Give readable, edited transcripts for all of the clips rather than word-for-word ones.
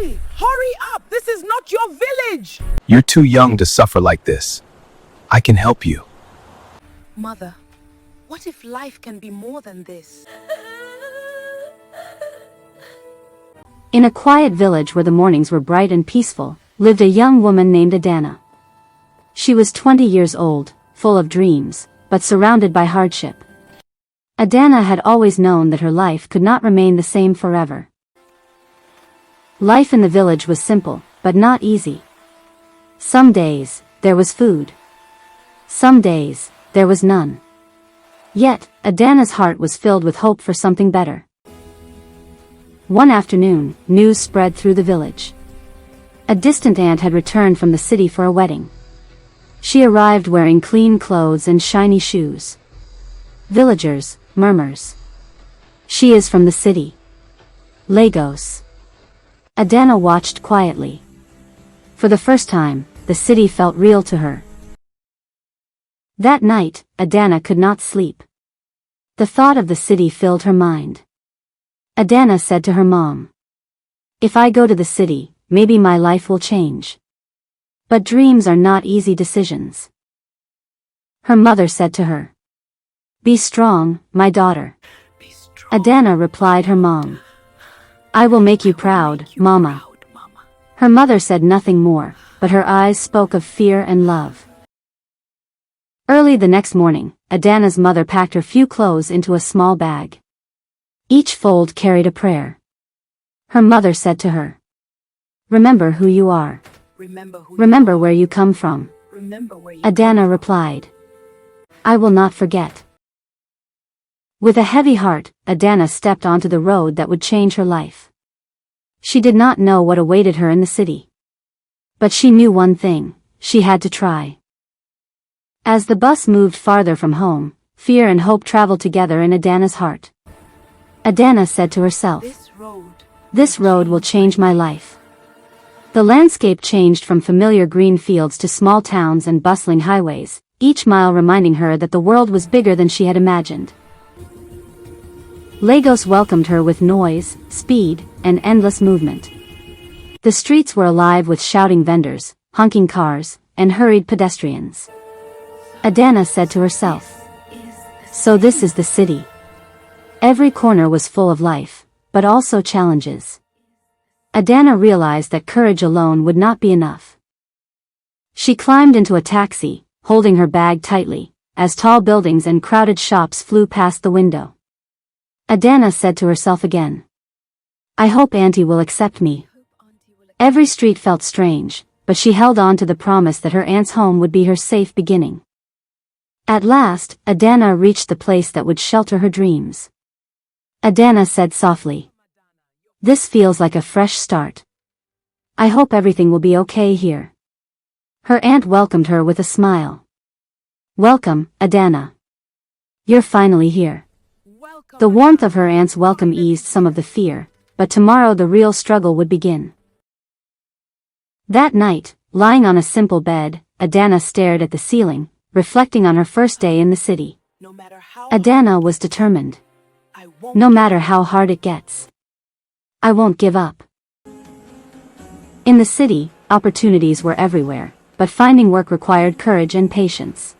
Boy, hurry up! This is not your village! You're too young to suffer like this. I can help you. Mother, what if life can be more than this? In a quiet village where the mornings were bright and peaceful, lived a young woman named Adanna. She was 20 years old, full of dreams, but surrounded by hardship. Adanna had always known that her life could not remain the same forever. Life in the village was simple, but not easy. Some days, there was food. Some days, there was none. Yet, Adanna's heart was filled with hope for something better. One afternoon, news spread through the village. A distant aunt had returned from the city for a wedding. She arrived wearing clean clothes and shiny shoes. Villagers, murmurs. She is from the city. Lagos. Adanna watched quietly. For the first time, the city felt real to her. That night, Adanna could not sleep. The thought of the city filled her mind. Adanna said to her mom, "If I go to the city, maybe my life will change." But dreams are not easy decisions. Her mother said to her, "Be strong, my daughter." Adanna replied her mom, "I will make you proud, Mama." Her mother said nothing more, but her eyes spoke of fear and love. Early the next morning, Adanna's mother packed her few clothes into a small bag. Each fold carried a prayer. Her mother said to her, "Remember who you are. Remember where you come from." Adanna replied, "I will not forget." With a heavy heart, Adanna stepped onto the road that would change her life. She did not know what awaited her in the city. But she knew one thing: she had to try. As the bus moved farther from home, fear and hope traveled together in Adanna's heart. Adanna said to herself, "This road will change my life." The landscape changed from familiar green fields to small towns and bustling highways, each mile reminding her that the world was bigger than she had imagined. Lagos welcomed her with noise, speed, and endless movement. The streets were alive with shouting vendors, honking cars, and hurried pedestrians. Adanna said to herself, "So this is the city." Every corner was full of life, but also challenges. Adanna realized that courage alone would not be enough. She climbed into a taxi, holding her bag tightly, as tall buildings and crowded shops flew past the window. Adanna said to herself again, "I hope Auntie will accept me." Every street felt strange, but she held on to the promise that her aunt's home would be her safe beginning. At last, Adanna reached the place that would shelter her dreams. Adanna said softly, "This feels like a fresh start. I hope everything will be okay here." Her aunt welcomed her with a smile. "Welcome, Adanna. You're finally here." The warmth of her aunt's welcome eased some of the fear, but tomorrow the real struggle would begin. That night, lying on a simple bed, Adanna stared at the ceiling, reflecting on her first day in the city. Adanna was determined. No matter how hard it gets, I won't give up. In the city, opportunities were everywhere, but finding work required courage and patience.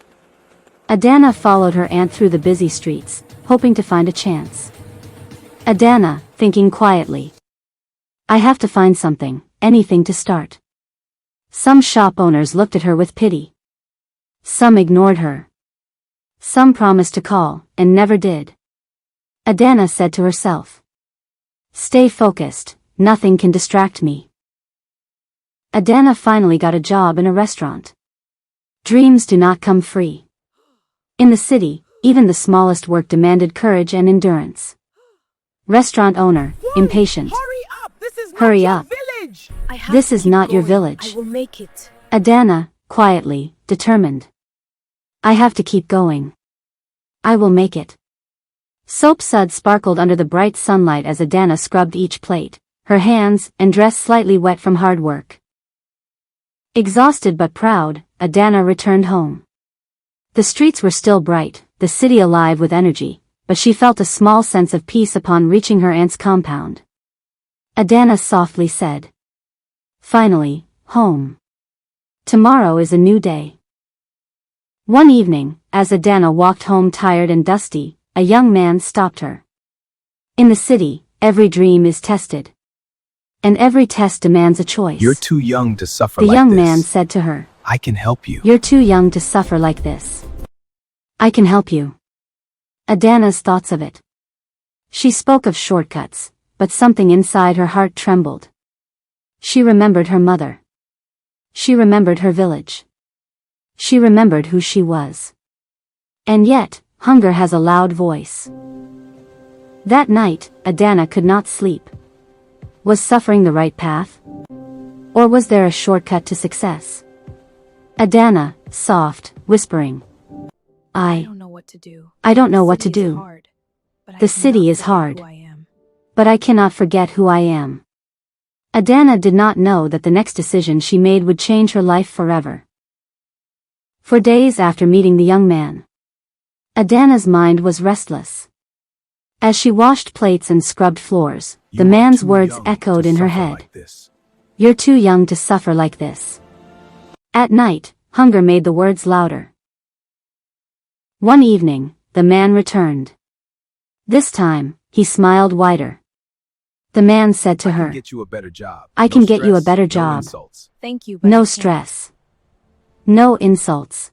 Adanna followed her aunt through the busy streets, hoping to find a chance. Adanna, thinking quietly, "I have to find something, anything to start." Some shop owners looked at her with pity. Some ignored her. Some promised to call, and never did. Adanna said to herself, "Stay focused, nothing can distract me." Adanna finally got a job in a restaurant. Dreams do not come free. In the city, even the smallest work demanded courage and endurance. Restaurant owner, impatient. Hurry up. This is not your village. I will make it. Adanna, quietly, determined. "I have to keep going. I will make it." Soap suds sparkled under the bright sunlight as Adanna scrubbed each plate, her hands and dress slightly wet from hard work. Exhausted but proud, Adanna returned home. The streets were still bright, the city alive with energy, but she felt a small sense of peace upon reaching her aunt's compound. Adanna softly said, Finally, home. Tomorrow is a new day. One evening, as Adanna walked home tired and dusty, a young man stopped her. In the city, every dream is tested. And every test demands a choice. You're too young to suffer The like young this. man said to her, I can help you. You're too young to suffer like this. I can help you. Adanna's thoughts of it. She spoke of shortcuts, but something inside her heart trembled. She remembered her mother. She remembered her village. She remembered who she was. And yet, hunger has a loud voice. That night, Adanna could not sleep. Was suffering the right path? Or was there a shortcut to success? Adanna, soft, whispering. I don't know what to do. I don't know what to do. The city is hard. But I cannot forget who I am. Adanna did not know that the next decision she made would change her life forever. For days after meeting the young man, Adanna's mind was restless. As she washed plates and scrubbed floors, the man's words echoed in her head. You're too young to suffer like this. At night, hunger made the words louder. One evening, the man returned. This time, he smiled wider. The man said to her, I can get you a better job. I can get you a better job. Thank you, but No stress. No insults.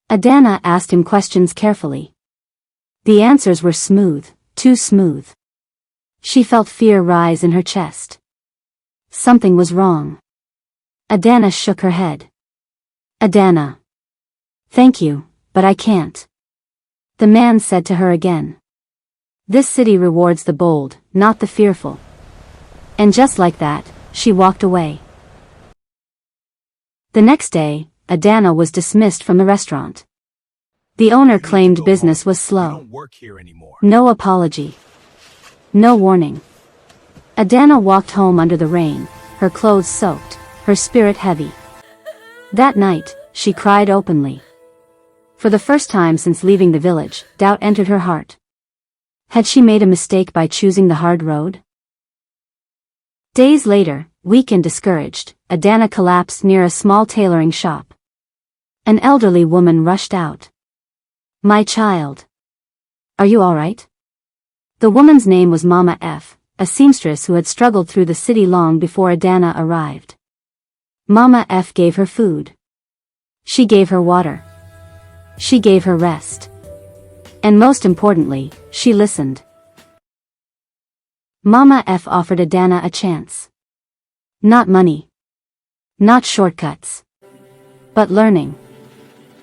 Adanna asked him questions carefully. The answers were smooth, too smooth. She felt fear rise in her chest. Something was wrong. Adanna shook her head. Adanna. Thank you, but I can't. The man said to her again. This city rewards the bold, not the fearful. And just like that, she walked away. The next day, Adanna was dismissed from the restaurant. The owner claimed business was slow. No apology. No warning. Adanna walked home under the rain, her clothes soaked, her spirit heavy. That night, she cried openly. For the first time since leaving the village, doubt entered her heart. Had she made a mistake by choosing the hard road? Days later, weak and discouraged, Adanna collapsed near a small tailoring shop. An elderly woman rushed out. My child. Are you all right? The woman's name was Mama F, a seamstress who had struggled through the city long before Adanna arrived. Mama F gave her food. She gave her water. She gave her rest. And most importantly, she listened. Mama F offered Adanna a chance. Not money. Not shortcuts. But learning.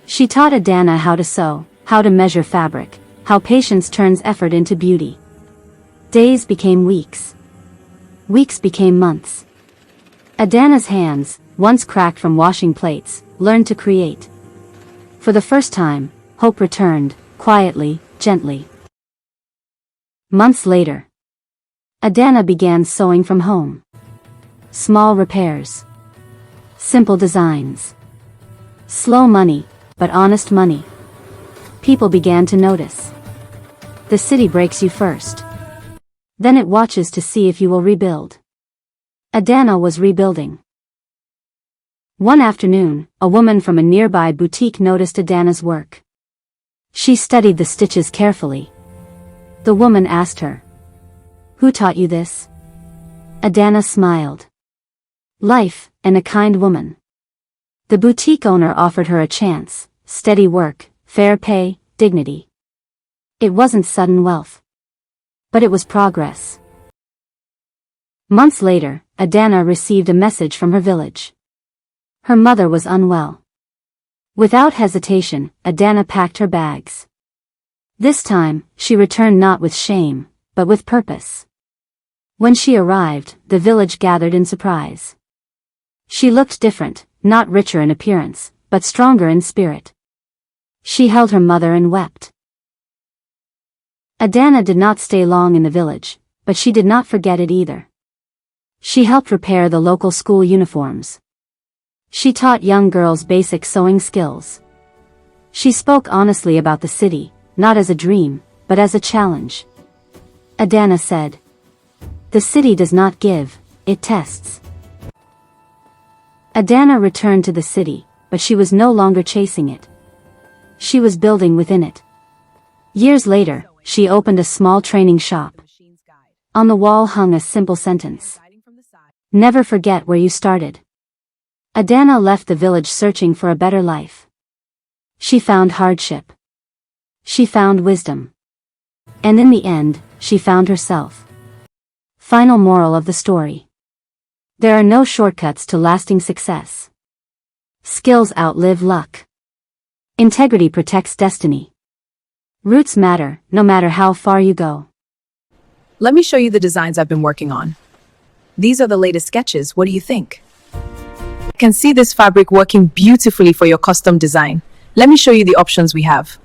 She taught Adanna how to sew, how to measure fabric, how patience turns effort into beauty. Days became weeks. Weeks became months. Adanna's hands, once cracked from washing plates, learned to create. For the first time, hope returned, quietly, gently. Months later, Adanna began sewing from home. Small repairs. Simple designs. Slow money, but honest money. People began to notice. The city breaks you first. Then it watches to see if you will rebuild. Adanna was rebuilding. One afternoon, a woman from a nearby boutique noticed Adanna's work. She studied the stitches carefully. The woman asked her, Who taught you this? Adanna smiled. Life, and a kind woman. The boutique owner offered her a chance, steady work, fair pay, dignity. It wasn't sudden wealth. But it was progress. Months later, Adanna received a message from her village. Her mother was unwell. Without hesitation, Adanna packed her bags. This time, she returned not with shame, but with purpose. When she arrived, the village gathered in surprise. She looked different, not richer in appearance, but stronger in spirit. She held her mother and wept. Adanna did not stay long in the village, but she did not forget it either. She helped repair the local school uniforms. She taught young girls basic sewing skills. She spoke honestly about the city, not as a dream, but as a challenge. Adanna said, The city does not give, it tests. Adanna returned to the city, but she was no longer chasing it. She was building within it. Years later, she opened a small training shop. On the wall hung a simple sentence. Never forget where you started. Adanna left the village searching for a better life. She found hardship. She found wisdom. And in the end, she found herself. Final moral of the story. There are no shortcuts to lasting success. Skills outlive luck. Integrity protects destiny. Roots matter, no matter how far you go. Let me show you the designs I've been working on. These are the latest sketches. What do you think? I can see this fabric working beautifully for your custom design. Let me show you the options we have.